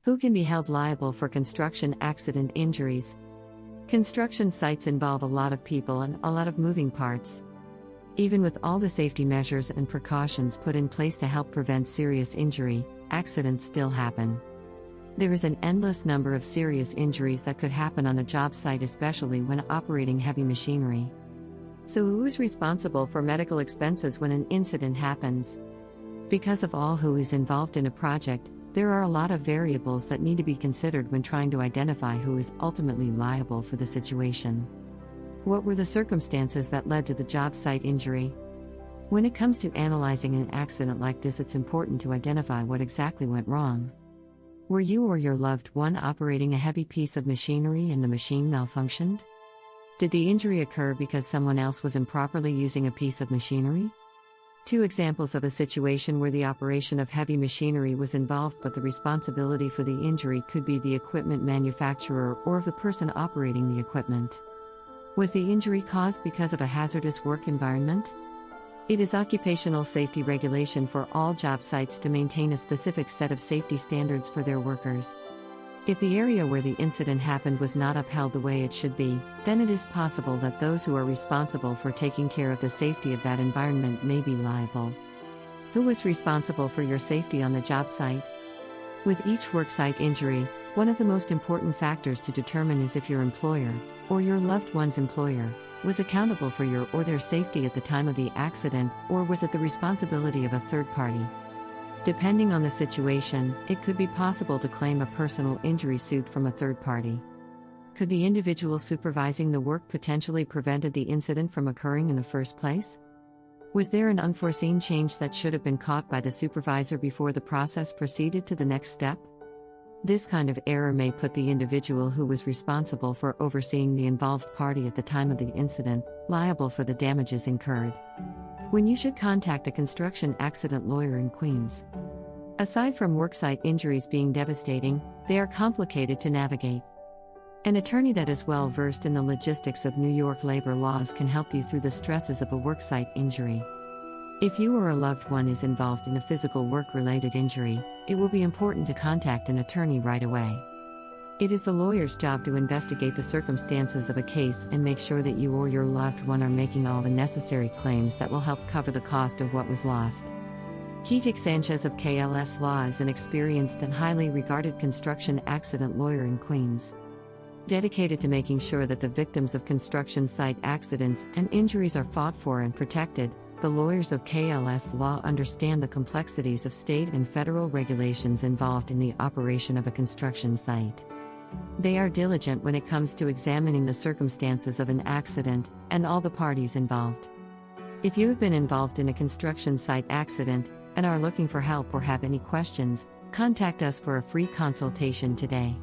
Who can be held liable for construction accident injuries? Construction sites involve a lot of people and a lot of moving parts. Even with all the safety measures and precautions put in place to help prevent serious injury, accidents still happen. There is an endless number of serious injuries that could happen on a job site, especially when operating heavy machinery. So who is responsible for medical expenses when an incident happens? Because of all who is involved in a project, there are a lot of variables that need to be considered when trying to identify who is ultimately liable for the situation. What were the circumstances that led to the job site injury? When it comes to analyzing an accident like this, it's important to identify what exactly went wrong. Were you or your loved one operating a heavy piece of machinery and the machine malfunctioned? Did the injury occur because someone else was improperly using a piece of machinery? Two examples of a situation where the operation of heavy machinery was involved, but the responsibility for the injury could be the equipment manufacturer or of the person operating the equipment. Was the injury caused because of a hazardous work environment? It is occupational safety regulation for all job sites to maintain a specific set of safety standards for their workers. If the area where the incident happened was not upheld the way it should be, then it is possible that those who are responsible for taking care of the safety of that environment may be liable. Who was responsible for your safety on the job site? With each worksite injury, one of the most important factors to determine is if your employer, or your loved one's employer, was accountable for your or their safety at the time of the accident, or was it the responsibility of a third party? Depending on the situation, it could be possible to claim a personal injury suit from a third party. Could the individual supervising the work potentially prevented the incident from occurring in the first place? Was there an unforeseen change that should have been caught by the supervisor before the process proceeded to the next step? This kind of error may put the individual who was responsible for overseeing the involved party at the time of the incident liable for the damages incurred. When you should contact a construction accident lawyer in Queens. Aside from worksite injuries being devastating, they are complicated to navigate. An attorney that is well versed in the logistics of New York labor laws can help you through the stresses of a worksite injury. If you or a loved one is involved in a physical work-related injury, it will be important to contact an attorney right away. It is the lawyer's job to investigate the circumstances of a case and make sure that you or your loved one are making all the necessary claims that will help cover the cost of what was lost. Keetick Sanchez of KLS Law is an experienced and highly regarded construction accident lawyer in Queens. Dedicated to making sure that the victims of construction site accidents and injuries are fought for and protected, the lawyers of KLS Law understand the complexities of state and federal regulations involved in the operation of a construction site. They are diligent when it comes to examining the circumstances of an accident and all the parties involved. If you have been involved in a construction site accident and are looking for help or have any questions, contact us for a free consultation today.